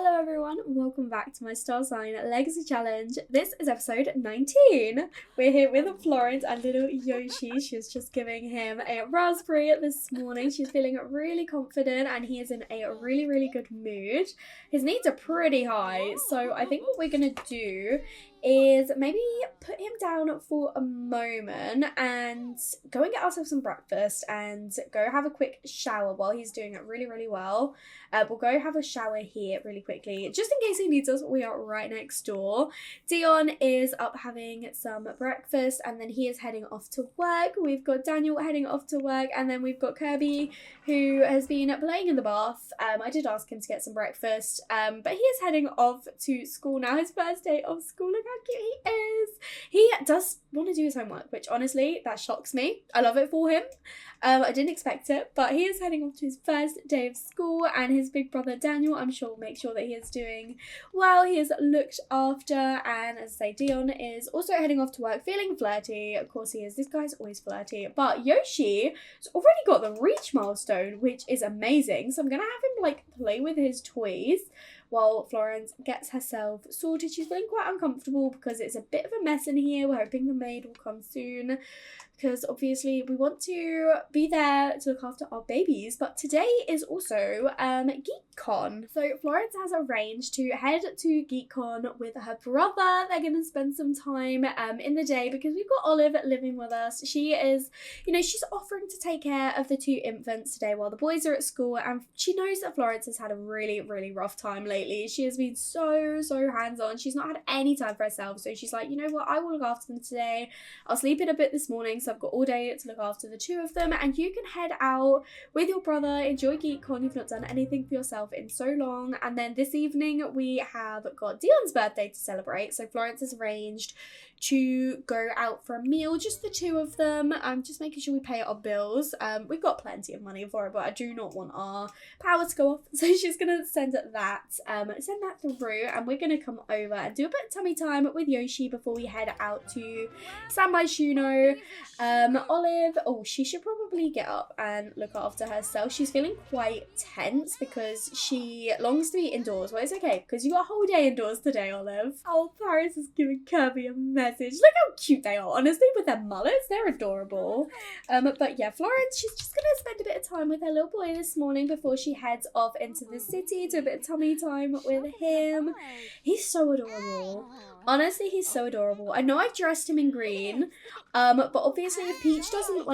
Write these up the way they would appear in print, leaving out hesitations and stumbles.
Hello everyone, and welcome back to my Star Sign Legacy Challenge. This is episode 19. We're here with Florence and little Yoshi. She's just giving him a raspberry this morning. She's feeling really confident and he is in a really good mood. His needs are pretty high, so I think what we're going to do is maybe put him down for a moment and go and get ourselves some breakfast and go have a quick shower while he's doing it really well. We'll go have a shower here really quickly, just in case he needs us. We are right next door. Dion is up having some breakfast and then he is heading off to work. We've got Daniel heading off to work and then we've got Kirby who has been playing in the bath. I did ask him to get some breakfast, but he is heading off to school now. His first day of school. Look how cute he is. He does want to do his homework, which honestly, that shocks me. I love it for him. I didn't expect it, but he is heading off to his first day of school and his big brother Daniel, I'm sure, will make sure that he is doing well. He is looked after, and as I say, Dion is also heading off to work feeling flirty. Of course he is. This guy's always flirty. But Yoshi has already got the reach milestone, which is amazing. So I'm going to have him play with his toys while Florence gets herself sorted. She's feeling quite uncomfortable because it's a bit of a mess in here. We're hoping the maid will come soon because obviously we want to be there to look after our babies. But today is also GeekCon. So Florence has arranged to head to GeekCon with her brother. They're going to spend some time in the day because we've got Olive living with us. She is, she's offering to take care of the two infants today while the boys are at school, and she knows that Florence has had a really rough time lately. She has been so hands-on. She's not had any time for herself, so she's like, you know what, I will look after them today. I'll sleep in a bit this morning, so I've got all day to look after the two of them, and you can head out with your brother, enjoy GeekCon. You've not done anything for yourself in so long. And then this evening we have got Dion's birthday to celebrate, so Florence has arranged to go out for a meal, just the two of them. I'm just making sure we pay our bills. We've got plenty of money for it, but I do not want our power to go off, so she's gonna send that through, and we're gonna come over and do a bit of tummy time with Yoshi before we head out to Stand by Shuno. Olive, she should probably get up and look after herself. She's feeling quite tense because she longs to be indoors. Well, it's okay because you got a whole day indoors today, Olive. Oh, Paris is giving Kirby a message. Look how cute they are, honestly, with their mullets. They're adorable. But yeah, Florence, she's just gonna spend a bit of time with her little boy this morning before she heads off into the city to a bit of tummy time with him. He's so adorable. Honestly, he's so adorable. I know I dressed him in green, but obviously if Peach doesn't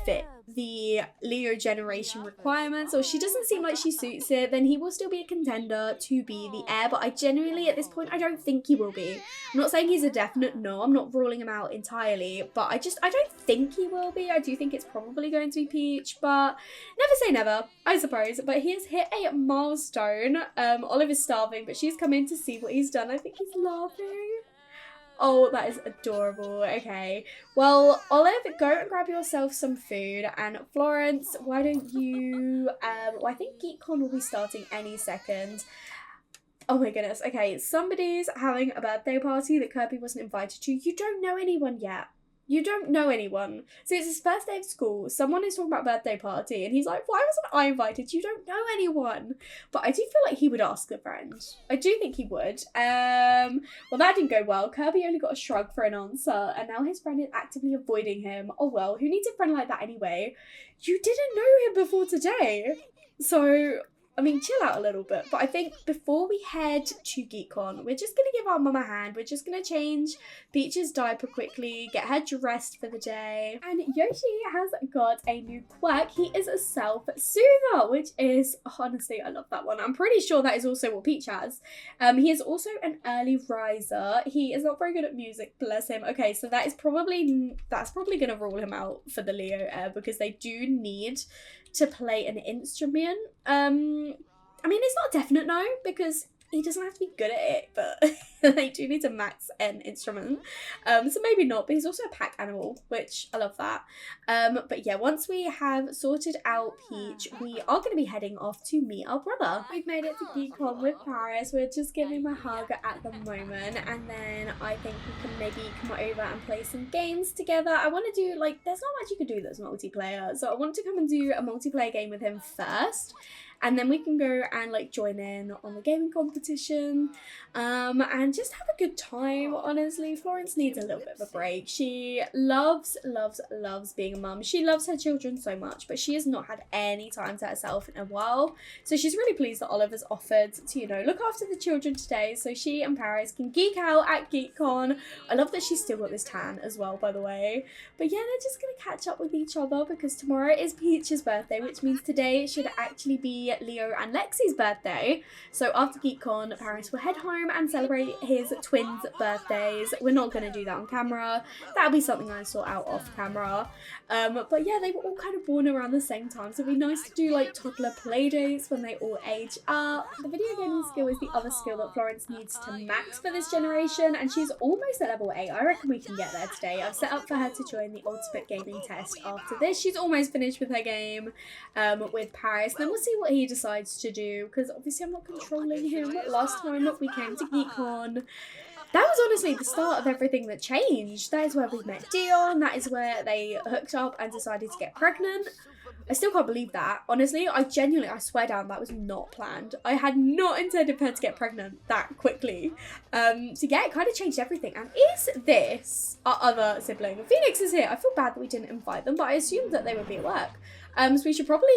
fit the Leo generation requirements, or she doesn't seem like she suits it, then he will still be a contender to be the heir. But I genuinely, at this point, I don't think he will be. I'm not saying he's a definite no. I'm not ruling him out entirely, but I don't think he will be. I do think it's probably going to be Peach, but never say never, I suppose. But he has hit a milestone. Olive is starving, but she's come in to see what he's done. I think he's laughing. Oh, that is adorable. Okay. Well, Olive, go and grab yourself some food. And Florence, why don't you... I think GeekCon will be starting any second. Oh my goodness. Okay, somebody's having a birthday party that Kirby wasn't invited to. You don't know anyone yet. You don't know anyone. So it's his first day of school. Someone is talking about birthday party and he's like, why wasn't I invited? You don't know anyone. But I do feel like he would ask a friend. I do think he would. Well, that didn't go well. Kirby only got a shrug for an answer and now his friend is actively avoiding him. Oh well, who needs a friend like that anyway? You didn't know him before today. So... I mean, chill out a little bit. But I think before we head to GeekCon, we're just going to give our mum a hand. We're just going to change Peach's diaper quickly, get her dressed for the day. And Yoshi has got a new quirk. He is a self-soother, which is, honestly, I love that one. I'm pretty sure that is also what Peach has. He is also an early riser. He is not very good at music, bless him. Okay, so that's probably going to rule him out for the Leo heir because they do need to play an instrument. I mean, it's not a definite no because he doesn't have to be good at it, but they do need to max an instrument. So maybe not, but he's also a pack animal, which I love that. But yeah, once we have sorted out Peach, we are going to be heading off to meet our brother. We've made it to GeekCon with Paris. We're just giving him a hug at the moment, and then I think we can maybe come over and play some games together. I want to do, there's not much you can do that's multiplayer, so I want to come and do a multiplayer game with him first. and then we can go and like join in on the gaming competition, and just have a good time. Honestly, Florence needs a little bit of a break. She loves being a mum. She loves her children so much, but she has not had any time to herself in a while. So she's really pleased that Oliver's offered to, you know, look after the children today so she and Paris can geek out at GeekCon. I love that she's still got this tan as well, by the way. But yeah, they're just going to catch up with each other because tomorrow is Peach's birthday, which means today should actually be Leo and Lexi's birthday. So after GeekCon, Paris will head home and celebrate his twins' birthdays. We're not going to do that on camera. That'll be something I sort out off camera. But yeah, they were all kind of born around the same time, so it'd be nice to do like toddler play dates when they all age up. The video gaming skill is the other skill that Florence needs to max for this generation, and she's almost at level 8. I reckon we can get there today. I've set up for her to join the ultimate gaming test after this. She's almost finished with her game with Paris, and then we'll see what he decides to do, because obviously I'm not controlling him. Last time we came to GeekCon, that was honestly the start of everything that changed. That is where we met Dion. That is where they hooked up and decided to get pregnant. I still can't believe that. Honestly, I swear down, that was not planned. I had not intended for her to get pregnant that quickly. So yeah, it kind of changed everything. And is this our other sibling? Phoenix is here. I feel bad that we didn't invite them, but I assumed that they would be at work. So we should probably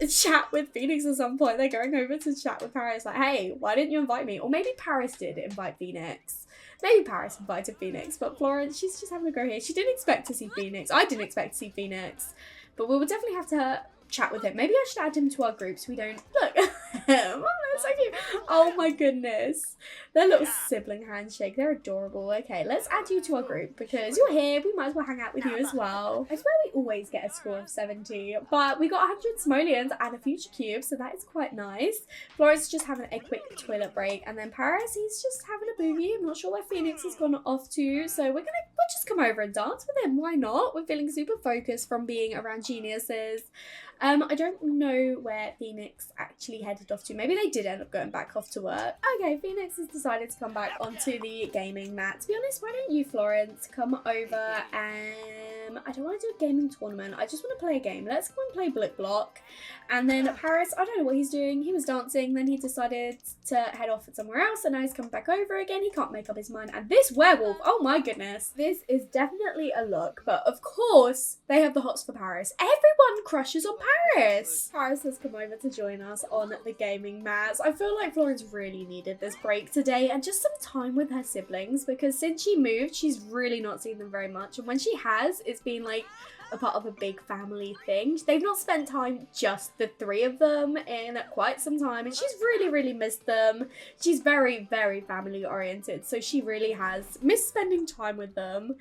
chat with Phoenix at some point. They're going over to chat with Paris, like, hey, why didn't you invite me? Or maybe Paris did invite Phoenix. Maybe Paris invited Phoenix, but Florence, she's just having a go here. She didn't expect to see Phoenix. I didn't expect to see Phoenix, but we will definitely have to chat with him. Maybe I should add him to our group so we don't look. Oh, that's so cute. Oh my goodness, their little sibling handshake, they're adorable. Okay, let's add you to our group because you're here. We might as well hang out with you as well. I swear we always get a score of 70, but we got 100 simoleons and a future cube, so that is quite nice. Florence is just having a quick toilet break, and then Paris, he's just having a boogie. I'm not sure where Phoenix has gone off to, so we'll just come over and dance with him. Why not? We're feeling super focused from being around geniuses. I don't know where Phoenix actually headed off to. Maybe they did end up going back off to work. Okay, Phoenix has decided to come back onto the gaming mat. To be honest, why don't you, Florence, come over and... I don't want to do a gaming tournament. I just want to play a game. Let's go and play Blick Block. And then Paris, I don't know what he's doing. He was dancing, then he decided to head off somewhere else, and now he's come back over again. He can't make up his mind. And this werewolf, oh my goodness. This is definitely a look, but of course, they have the hots for Paris. Everyone crushes on Paris. Paris has come over to join us on the gaming mats. I feel like Florence really needed this break today and just some time with her siblings, because since she moved, she's really not seen them very much. And when she has, it's been like a part of a big family thing. They've not spent time, just the three of them, in quite some time, and she's really missed them. She's very family oriented, so she really has missed spending time with them.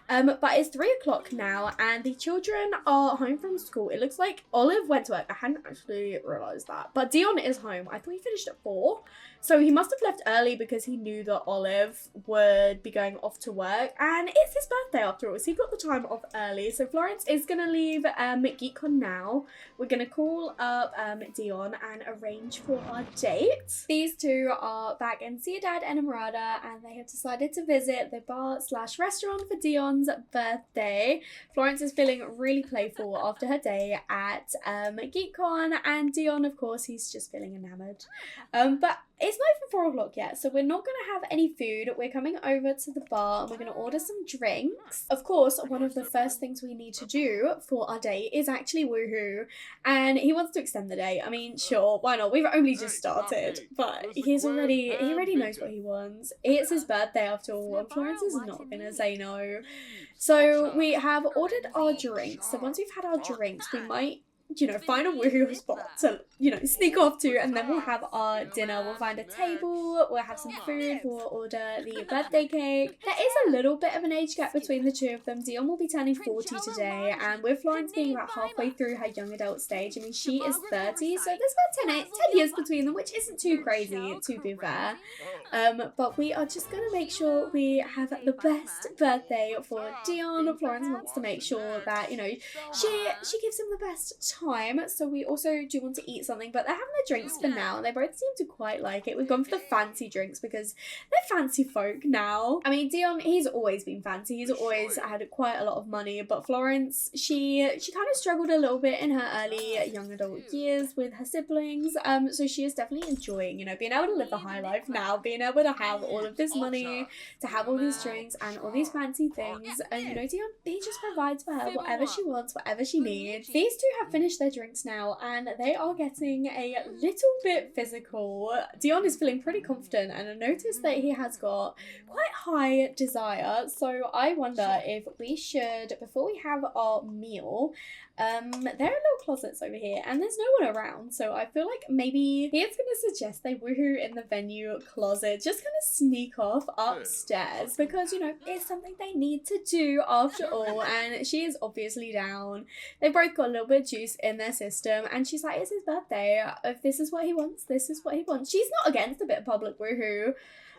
But it's 3 o'clock now and the children are home from school. It looks like Olive went to work. I hadn't actually realised that, but Dion is home. I thought he finished at 4, so he must have left early because he knew that Olive would be going off to work, and it's his birthday after all, so he got the time off early. So Florence is gonna leave GeekCon now. We're gonna call up Dion and arrange for our date. These two are back in Ciudad Enamorada, and they have decided to visit the bar/restaurant for Dion's birthday. Florence is feeling really playful after her day at GeekCon, and Dion, of course, he's just feeling enamored. But it's not even 4 o'clock yet, so we're not going to have any food. We're coming over to the bar and we're going to order some drinks. Of course, one of the first things we need to do for our date is actually woohoo. And he wants to extend the date. I mean, sure, why not? We've only just started, but he already knows what he wants. It's his birthday after all, and Florence is not going to say no. So we have ordered our drinks. So once we've had our drinks, we might, you know, find a woohoo spot to, you know, sneak off to, and then we'll have our dinner. We'll find a table, we'll have some food, we'll order the birthday cake. There is a little bit of an age gap between the two of them. Dion will be turning 40 today, and with Florence being about halfway through her young adult stage, I mean, she is 30, so there's about 10 years between them, which isn't too crazy, to be fair. But we are just going to make sure we have the best birthday for Dion. Florence wants to make sure that, you know, she gives him the best time, so we also do want to eat something, but they're having their drinks for now. They both seem to quite like it. We've gone for the fancy drinks because they're fancy folk now. I mean, Dion, he's always been fancy. He's always had quite a lot of money, but Florence, she kind of struggled a little bit in her early young adult years with her siblings. So she is definitely enjoying, you know, being able to live the high life now, being able to have all of this money, to have all these drinks and all these fancy things. And, you know, Dion, he just provides for her whatever she wants, whatever she needs. These two have finished their drinks now and they are getting a little bit physical. Dion is feeling pretty confident and I noticed that he has got quite high desire. So I wonder if we should, before we have our meal, there are little closets over here and there's no one around, so I feel like maybe he is going to suggest they woohoo in the venue closet, just kind of sneak off upstairs because, you know, it's something they need to do after all, and she is obviously down. They've both got a little bit of juice in their system and she's like, it's his birthday, if this is what he wants, this is what he wants. She's not against a bit of public woohoo.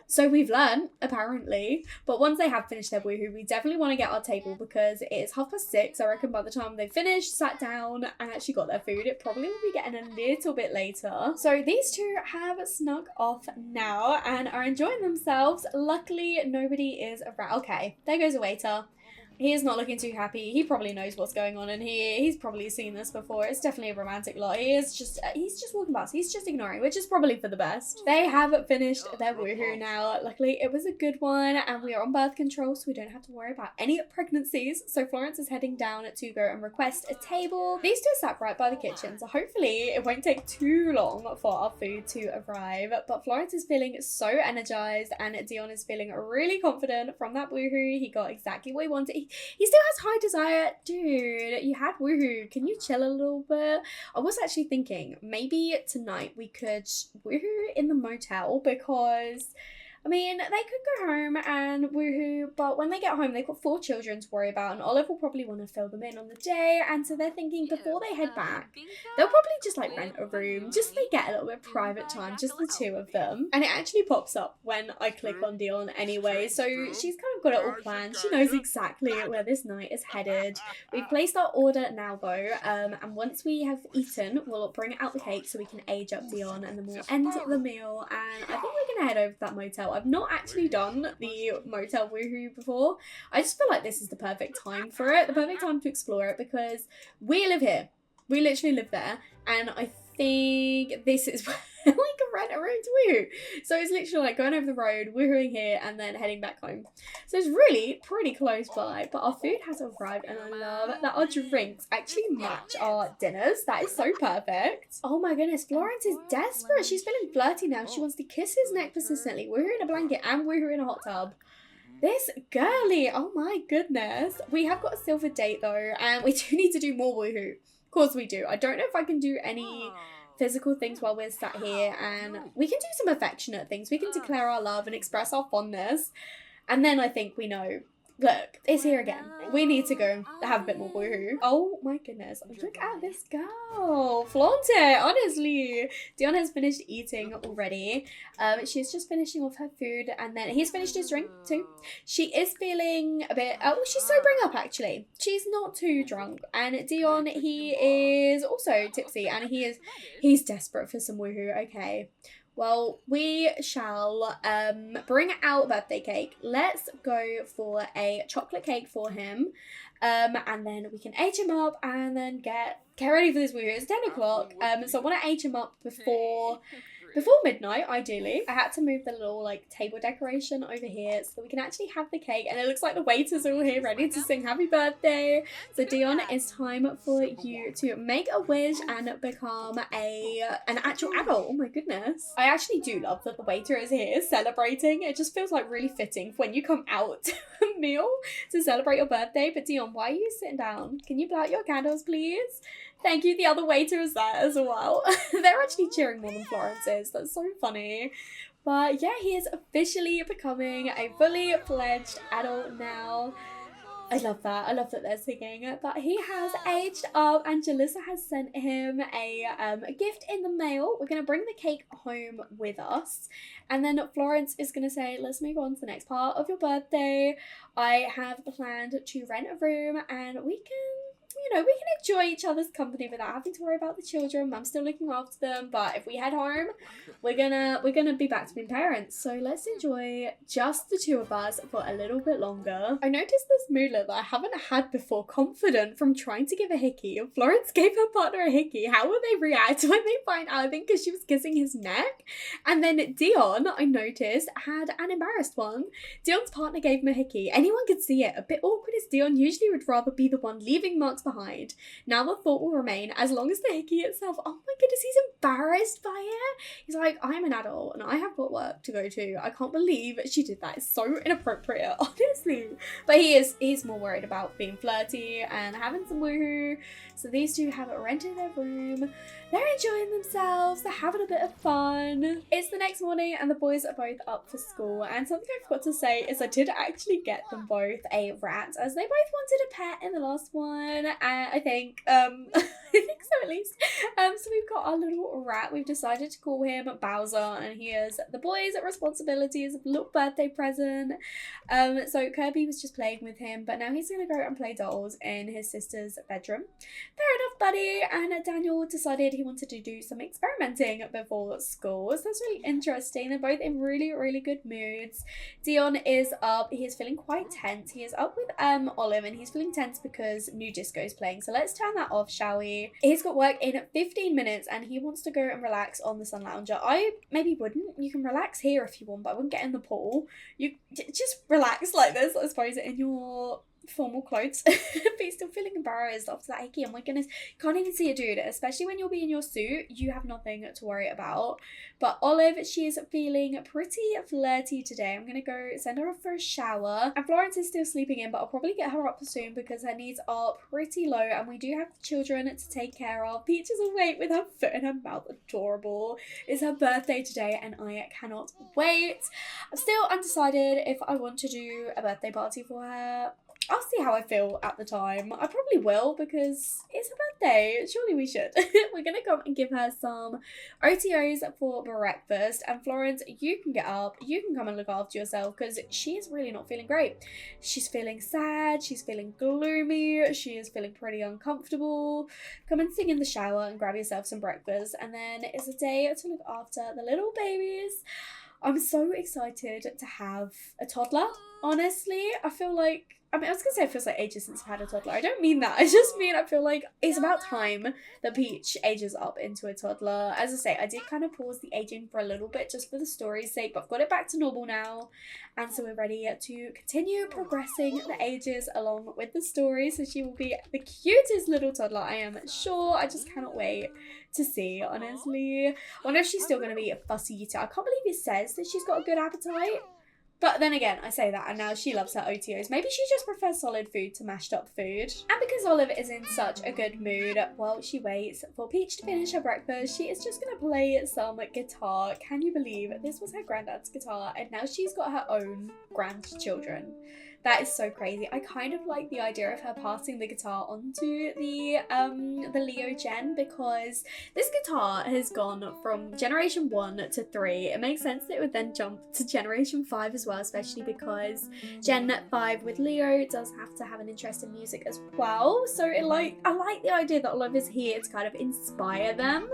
So we've learned, apparently. But once they have finished their woohoo, we definitely want to get our table because it is 6:30. I reckon by the time they finished, sat down, and actually got their food, it probably will be getting a little bit later. So these two have snuck off now and are enjoying themselves. Luckily, nobody is around. Okay, there goes a waiter. He is not looking too happy. He probably knows what's going on in here. He's probably seen this before. It's definitely a romantic lot. He's just walking past. He's just ignoring, which is probably for the best. They have finished their woohoo now. Luckily, it was a good one and we are on birth control, so we don't have to worry about any pregnancies. So Florence is heading down to go and request a table. These two sat right by the kitchen, so hopefully it won't take too long for our food to arrive. But Florence is feeling so energized and Dion is feeling really confident from that woohoo. He got exactly what he wanted. He still has high desire. Dude, you had woohoo. Can you chill a little bit? I was actually thinking maybe tonight we could woohoo in the motel because, I mean, they could go home and woohoo, but when they get home, they've got 4 children to worry about, and Olive will probably want to fill them in on the day, and so they're thinking before they head back, they'll probably just like rent a room, just so they get a little bit of private time, just the 2 of them. And it actually pops up when I click on Dion anyway, so she's kind of got it all planned. She knows exactly where this night is headed. We've placed our order now though, and once we have eaten, we'll bring out the cake so we can age up Dion, and then we'll end the meal, and I think we're gonna head over to that motel. I've not actually done the motel woohoo before. I just feel like this is the perfect time for it, the perfect time to explore it because we live here. We literally live there, and I think this is where we can rent a room to woohoo. So it's literally like going over the road, woohooing here, and then heading back home. So it's really pretty close by, but our food has arrived, and I love that our drinks actually match our dinners. That is so perfect. Oh my goodness, Florence is desperate. She's feeling flirty now. She wants to kiss his neck persistently, woohoo in a blanket, and woohoo in a hot tub. This girly, oh my goodness. We have got a silver date though, and we do need to do more woohoo. Of course we do. I don't know if I can do any physical things while we're sat here, and we can do some affectionate things. We can declare our love and express our fondness, and then I think we know, look, it's here again. We need to go have a bit more woohoo. Oh my goodness, look at this girl. Flaunt it, honestly. Dion has finished eating already. She's just finishing off her food, and then he's finished his drink too. She is feeling a bit, oh, she's sobering up actually. She's not too drunk, and Dion, he is also tipsy, and he's desperate for some woohoo. Okay. Well, we shall bring out birthday cake. Let's go for a chocolate cake for him. And then we can age him up and then get ready for this woohoo. It's 10 o'clock. So I want to age him up before midnight, ideally. I had to move the little like table decoration over here so that we can actually have the cake, and it looks like the waiters are all here ready to sing happy birthday. So Dion, it's time for you to make a wish and become an actual adult. Oh my goodness. I actually do love that the waiter is here celebrating. It just feels like really fitting when you come out to a meal to celebrate your birthday. But Dion, why are you sitting down? Can you blow out your candles, please? Thank you. The other waiter is there as well. They're actually cheering more than Florence is. That's so funny. But yeah, he is officially becoming a fully fledged adult now. I love that. I love that they're singing. But he has aged up, and Jalissa has sent him a gift in the mail. We're going to bring the cake home with us. And then Florence is going to say, let's move on to the next part of your birthday. I have planned to rent a room, and we can you know, we can enjoy each other's company without having to worry about the children. Mum's still looking after them, but if we head home, we're gonna be back to being parents. So let's enjoy just the two of us for a little bit longer. I noticed this moodlet that I haven't had before, confident from trying to give a hickey. Florence gave her partner a hickey. How will they react when they find out? I think because she was kissing his neck. And then Dion, I noticed, had an embarrassed one. Dion's partner gave him a hickey. Anyone could see it. A bit awkward as Dion usually would rather be the one leaving marks behind. Now the thought will remain as long as the hickey itself. Oh my goodness, he's embarrassed by it. He's like, I'm an adult and I have got work to go to. I can't believe she did that. It's so inappropriate, honestly. But he's more worried about being flirty and having some woohoo. So these two have rented their room. They're enjoying themselves. They're having a bit of fun. It's the next morning and the boys are both up for school. And something I forgot to say is I did actually get them both a rat, as they both wanted a pet in the last one. I think, I think so at least. So we've got our little rat. We've decided to call him Bowser, and he is the boys' responsibility as a little birthday present. So Kirby was just playing with him, but now he's gonna go and play dolls in his sister's bedroom. Fair enough, buddy. And Daniel decided he wanted to do some experimenting before school. So that's really interesting. They're both in really, really good moods. Dion is up. He is feeling quite tense. He is up with Olive, and he's feeling tense because new disco is playing. So let's turn that off, shall we? He's got work in 15 minutes and he wants to go and relax on the sun lounger. I maybe wouldn't. You can relax here if you want, but I wouldn't get in the pool. You just relax like this, I suppose, in your formal clothes. But he's still feeling embarrassed after that hickey. Oh my goodness, can't even see a dude, especially when you'll be in your suit. You have nothing to worry about. But Olive, she is feeling pretty flirty today. I'm gonna go send her off for a shower, and Florence is still sleeping in, but I'll probably get her up soon because her needs are pretty low and we do have children to take care of. Peach is awake with her foot in her mouth, adorable. It's her birthday today and I cannot wait. I'm still undecided if I want to do a birthday party for her. I'll see how I feel at the time. I probably will because it's her birthday. Surely we should. We're going to come and give her some OTOs for breakfast. And Florence, you can get up. You can come and look after yourself because she is really not feeling great. She's feeling sad. She's feeling gloomy. She is feeling pretty uncomfortable. Come and sing in the shower and grab yourself some breakfast. And then it's a day to look after the little babies. I'm so excited to have a toddler, honestly. I was going to say it feels like ages since I've had a toddler. I don't mean that. I just mean I feel like it's about time that Peach ages up into a toddler. As I say, I did kind of pause the aging for a little bit just for the story's sake, but I've got it back to normal now. And so we're ready to continue progressing the ages along with the story. So she will be the cutest little toddler, I am sure. I just cannot wait to see, honestly. I wonder if she's still going to be a fussy eater. I can't believe it says that she's got a good appetite. But then again, I say that and now she loves her OTOs. Maybe she just prefers solid food to mashed up food. And because Olive is in such a good mood while she waits for Peach to finish her breakfast, she is just going to play some guitar. Can you believe this was her granddad's guitar and now she's got her own grandchildren? That is so crazy. I kind of like the idea of her passing the guitar onto the Leo gen, because this guitar has gone from generation 1 to 3. It makes sense that it would then jump to generation 5 as well, especially because Gen 5 with Leo does have to have an interest in music as well. So I like the idea that Olive is here to kind of inspire them.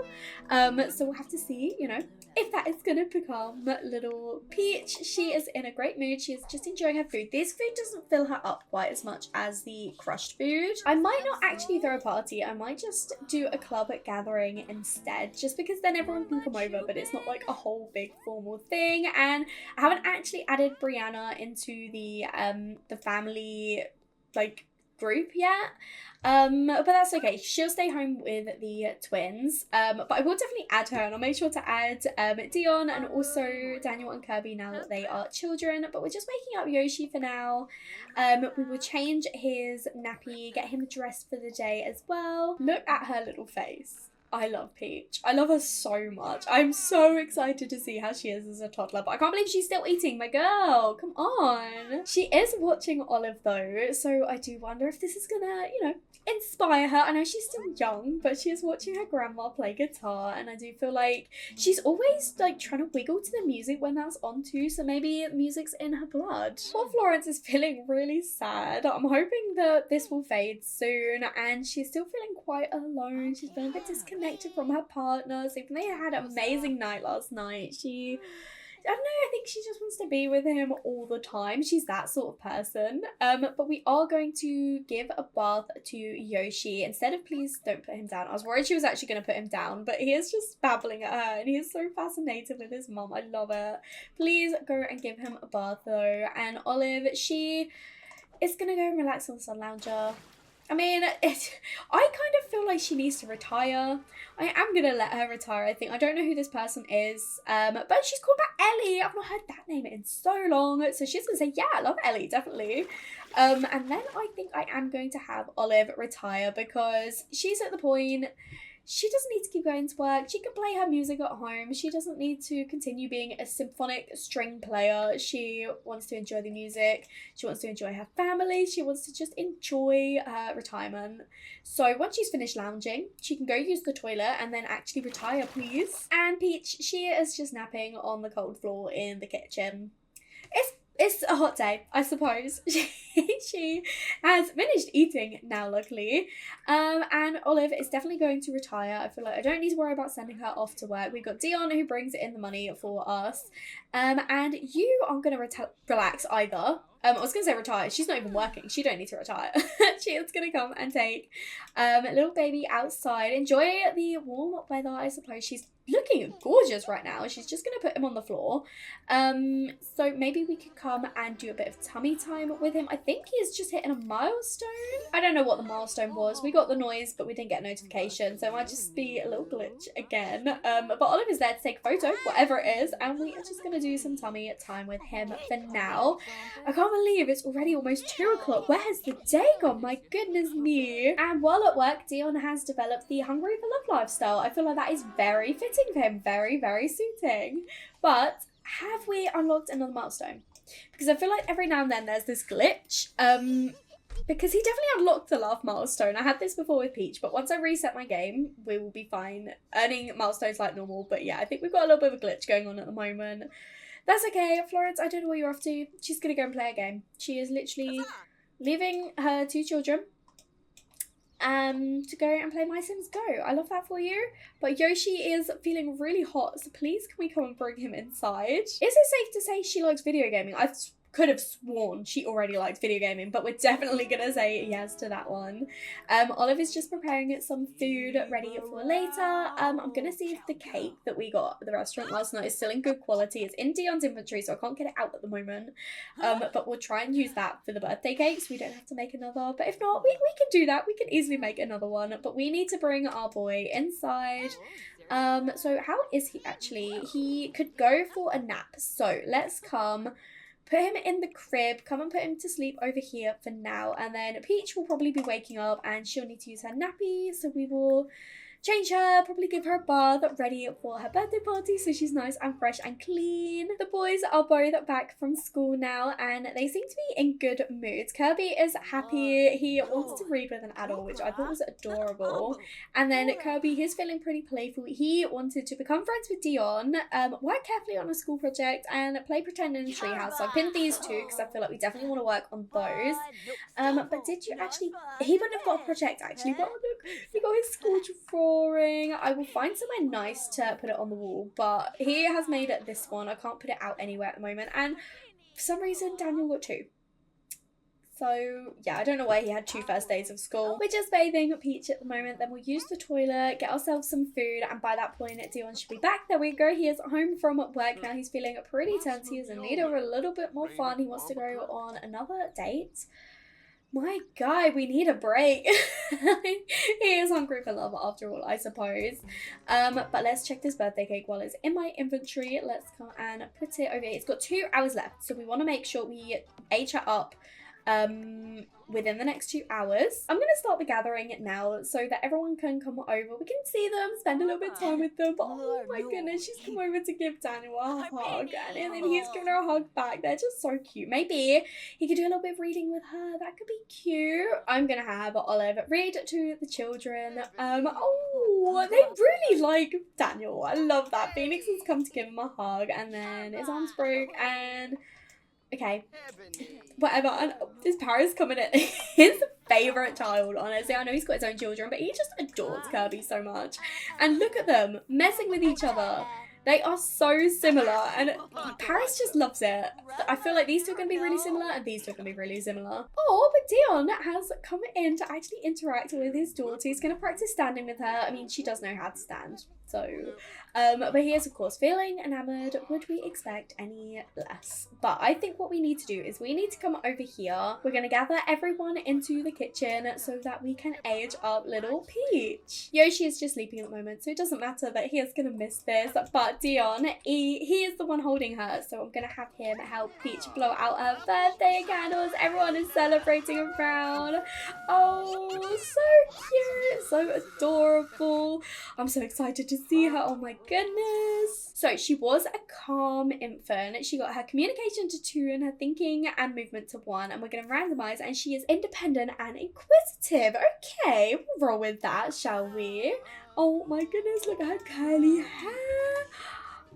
So we'll have to see, you know, if that is going to become little Peach. She is in a great mood. She is just enjoying her food. This food doesn't fill her up quite as much as the crushed food. I might not actually throw a party. I might just do a club gathering instead, just because then everyone can come over, but it's not like a whole big formal thing. And I haven't actually added Brianna into the family like group yet. But that's okay. She'll stay home with the twins. But I will definitely add her, and I'll make sure to add Dion and also Daniel and Kirby now that they are children. But we're just making up Yoshi for now. We will change his nappy, get him dressed for the day as well. Look at her little face. I love Peach. I love her so much. I'm so excited to see how she is as a toddler, but I can't believe she's still eating, my girl. Come on. She is watching Olive though, so I do wonder if this is gonna, you know, inspire her. I know she's still young, but she is watching her grandma play guitar, and I do feel like she's always like trying to wiggle to the music when that's on too, so maybe music's in her blood. Poor Florence is feeling really sad. I'm hoping that this will fade soon, and she's still feeling quite alone. She's feeling a bit disconnected from her partners, even though they had an amazing night last night. I don't know, I think she just wants to be with him all the time. She's that sort of person. But we are going to give a bath to Yoshi. Instead of please don't put him down. I was worried she was actually going to put him down, but he is just babbling at her and he is so fascinated with his mum. I love it. Please go and give him a bath though. And Olive, she is going to go and relax on the sun lounger. I mean, I kind of feel like she needs to retire. I am going to let her retire, I think. I don't know who this person is, but she's called back Ellie. I've not heard that name in so long. So she's going to say, yeah, I love Ellie, definitely. And then I think I am going to have Olive retire because she's at the point... She doesn't need to keep going to work. She can play her music at home. She doesn't need to continue being a symphonic string player. She wants to enjoy the music. She wants to enjoy her family. She wants to just enjoy her retirement. So once she's finished lounging, she can go use the toilet and then actually retire, please. And Peach, she is just napping on the cold floor in the kitchen. It's a hot day, I suppose. She has finished eating now, luckily. And Olive is definitely going to retire. I feel like I don't need to worry about sending her off to work. We've got Dion who brings in the money for us. And you aren't going to relax either. I was going to say retire. She's not even working. She don't need to retire. She is going to come and take little baby outside. Enjoy the warm weather, I suppose. She's looking gorgeous right now. She's just going to put him on the floor. So maybe we could come and do a bit of tummy time with him. I think he is just hitting a milestone. I don't know what the milestone was. We got the noise, but we didn't get a notification. So it might just be a little glitch again. But Olive is there to take a photo, whatever it is. And we are just going to do some tummy time with him for now. I can't believe it's already almost 2 o'clock. Where has the day gone? My goodness me. And while at work, Dion has developed the Hungry for Love lifestyle. I feel like that is very fitting for him. Very, very suiting. But have we unlocked another milestone? Because I feel like every now and then there's this glitch. Because he definitely unlocked the last milestone. I had this before with Peach, but once I reset my game, we will be fine. Earning milestones like normal. But yeah, I think we've got a little bit of a glitch going on at the moment. That's okay. Florence, I don't know what you're off to. She's going to go and play a game. She is literally leaving her 2 children to go and play My Sims Go. I love that for you. But Yoshi is feeling really hot, so please can we come and bring him inside? Is it safe to say she likes video gaming? I could have sworn she already liked video gaming, but we're definitely gonna say yes to that one. Olive is just preparing some food ready for later. I'm gonna see if the cake that we got at the restaurant last night is still in good quality. It's in Dion's inventory, so I can't get it out at the moment. But we'll try and use that for the birthday cake, so we don't have to make another. But if not, we can do that. We can easily make another one. But we need to bring our boy inside. So how is he actually? He could go for a nap. So let's come. Put him in the crib, come and put him to sleep over here for now. And then Peach will probably be waking up and she'll need to use her nappy. So we will change her, probably give her a bath, ready for her birthday party so she's nice and fresh and clean. The boys are both back from school now and they seem to be in good moods. Kirby is happy. He wants to read with an adult, which I thought was adorable. And then Kirby, he's feeling pretty playful. He wanted to become friends with Dion, work carefully on a school project and play pretend in a treehouse. So I pinned these 2 because I feel like we definitely want to work on those. But did you actually, he wouldn't have got a project actually, but look, he got his school drawing. I will find somewhere nice to put it on the wall, but he has made it this one. I can't put it out anywhere at the moment, and for some reason Daniel got 2. So yeah, I don't know why he had 2 first days of school. We're just bathing Peach at the moment, then we'll use the toilet, get ourselves some food, and by that point Dion should be back. There we go. He is home from work now. He's feeling pretty tense. He is in need of a little bit more fun. He wants to go on another date. My guy, we need a break. He is hungry for love after all, I suppose. But let's check this birthday cake while it's in my inventory. Let's come and put it over here. It's got 2 hours left, so we want to make sure we age her up within the next 2 hours. I'm gonna start the gathering now so that everyone can come over. We can see them, spend a little bit of time with them. But oh my goodness, she's come over to give Daniel a hug, and then he's giving her a hug back. They're just so cute. Maybe he could do a little bit of reading with her. That could be cute. I'm gonna have Olive read to the children. Oh, they really like Daniel. I love that. Phoenix has come to give him a hug, and then his arms broke, and okay, whatever. And this Paris coming in, his favourite child, honestly. I know he's got his own children, but he just adores Kirby so much. And look at them, messing with each other. They are so similar, and Paris just loves it. I feel like these two are going to be really similar, and these two are going to be really similar. Oh, but Dion has come in to actually interact with his daughter. He's going to practice standing with her. I mean, she does know how to stand, so... but he is, of course, feeling enamoured. Would we expect any less? But I think what we need to do is we need to come over here. We're going to gather everyone into the kitchen so that we can age up little Peach. Yoshi is just sleeping at the moment, so it doesn't matter that he is going to miss this. But Dion, he is the one holding her, so I'm going to have him help Peach blow out her birthday candles. Everyone is celebrating around. Oh, so cute. So adorable. I'm so excited to see her. Oh my goodness. So she was a calm infant. She got her communication to 2 and her thinking and movement to 1, and we're going to randomize, and she is independent and inquisitive. Okay, we'll roll with that, shall we? Oh my goodness, look at her curly hair.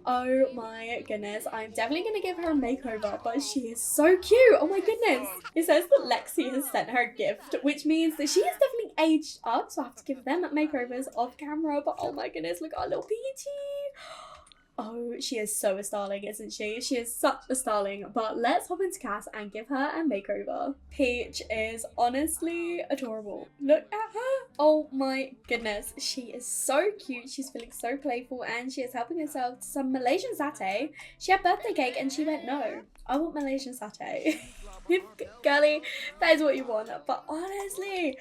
Oh my goodness, I'm definitely going to give her a makeover, but she is so cute. Oh my goodness. It says that Lexi has sent her a gift, which means that she is definitely aged up, so I have to give them makeovers off camera. But oh my goodness, look at our little Peachy. Oh, she is so a starling, isn't she? She is such a starling. But let's hop into Cass and give her a makeover. Peach is honestly adorable. Look at her. Oh my goodness. She is so cute. She's feeling so playful, and she is helping herself to some Malaysian satay. She had birthday cake and she went, no, I want Malaysian satay. Girlie, that is what you want. But honestly,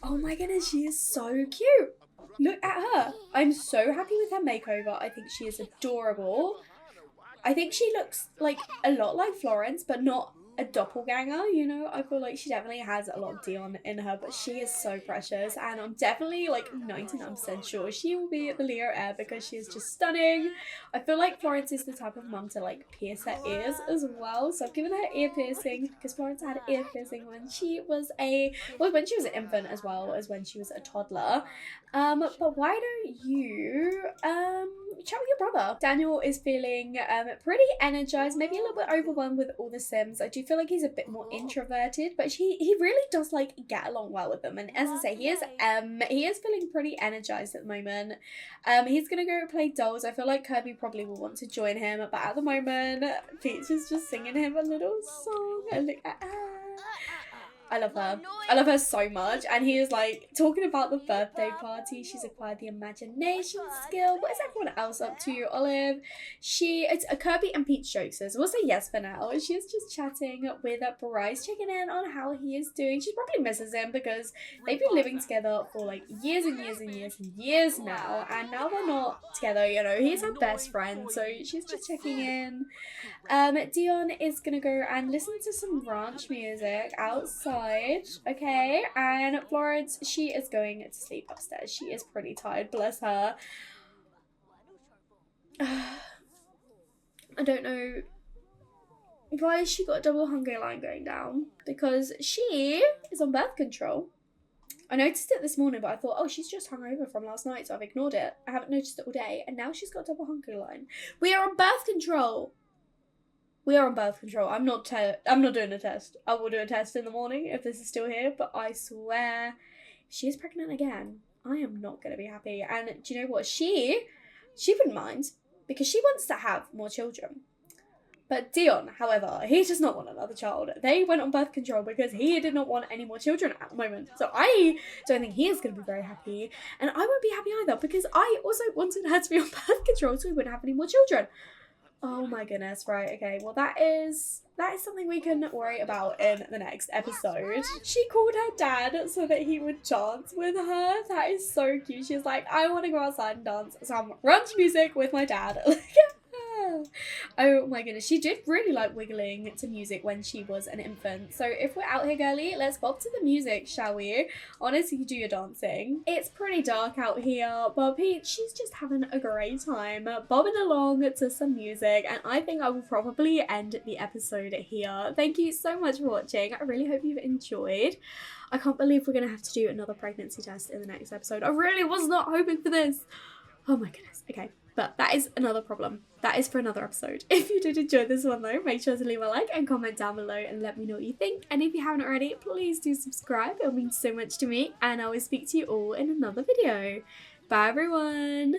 oh my goodness, she is so cute. Look at her. I'm so happy with her makeover. I think she is adorable. I think she looks like a lot like Florence, but not a doppelganger, you know. I feel like she definitely has a lot of Dion in her, but she is so precious, and I'm definitely like 99% sure she will be the Leo heir because she is just stunning. I feel like Florence is the type of mum to like pierce her ears as well, so I've given her ear piercing because Florence had an ear piercing when she was when she was an infant as well as when she was a toddler. But why don't you chat with your brother? Daniel is feeling pretty energized, maybe a little bit overwhelmed with all the Sims. I do feel like he's a bit more introverted, but he really does like get along well with them. And as I say, he is feeling pretty energized at the moment. He's gonna go play dolls. I feel like Kirby probably will want to join him, but at the moment, Peach is just singing him a little song. And look at her. I love her. I love her so much. And he is like talking about the birthday party. She's acquired the imagination skill. What is everyone else up to? Olive. It's a Kirby and Peach jokes. So we'll say yes for now. She's just chatting with Bryce, checking in on how he is doing. She probably misses him because they've been living together for like years and years and years and years now. And now they're not together, you know. He's her best friend. So she's just checking in. Dion is gonna go and listen to some ranch music outside. Okay, and Florence, she is going to sleep upstairs. She is pretty tired, bless her. I don't know why has she got a double hunger line going down, because she is on birth control. I noticed it this morning, but I thought, oh, she's just hungover from last night, so I've ignored it. I haven't noticed it all day, and now she's got a double hunger line. We are on birth control. We are on birth control. I'm not doing a test. I will do a test in the morning if this is still here, but I swear, if she is pregnant again, I am not going to be happy. And do you know what? She wouldn't mind because she wants to have more children. But Dion, however, he does not want another child. They went on birth control because he did not want any more children at the moment. So I don't think he is going to be very happy. And I won't be happy either because I also wanted her to be on birth control so we wouldn't have any more children. Oh my goodness, right, okay, well that is something we can worry about in the next episode. She called her dad so that he would dance with her. That is so cute. She's like, I want to go outside and dance some ranch music with my dad. Look at her. Oh my goodness, she did really like wiggling to music when she was an infant. So if we're out here, girly, let's bob to the music, shall we? Honestly, you do your dancing. It's pretty dark out here, but Pete, she's just having a great time bobbing along to some music, and I think I will probably end the episode here. Thank you so much for watching. I really hope you've enjoyed. I can't believe we're going to have to do another pregnancy test in the next episode. I really was not hoping for this. Oh my goodness. Okay. But that is another problem. That is for another episode. If you did enjoy this one though, make sure to leave a like and comment down below and let me know what you think. And if you haven't already, please do subscribe. It means so much to me. And I will speak to you all in another video. Bye everyone.